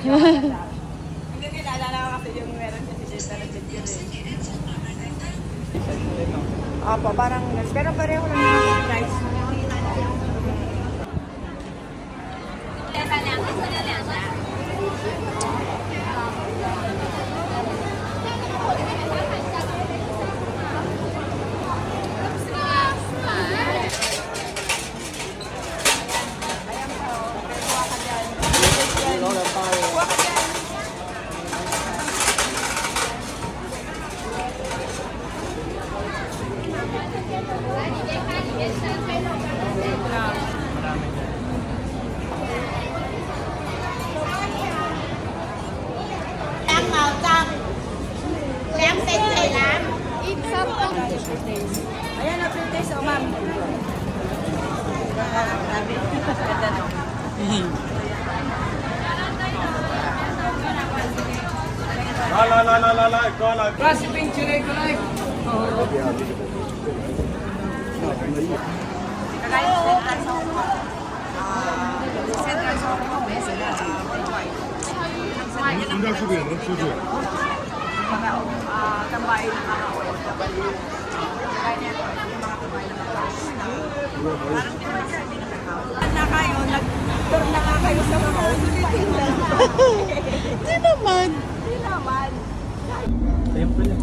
Hindi nilaalala ko kasi yung meron siya si Jessa na video rin. Opo, parang, pero pareho lang yung price. Ayan na, Princess. O, ma'am. Grabe. Ganda no. La, ikaw lang. Klase picture ko na eh. Kagaya sa Central Soho. Central Soho. Sila. 분장식이에요, 수주. Mga tambay ng mga OFW. Kaya niya, yung mga tambay ng mga parang hindi na kayo, nag-tour na nga kayo sa mga Di naman. Hindi naman. Ayun pala.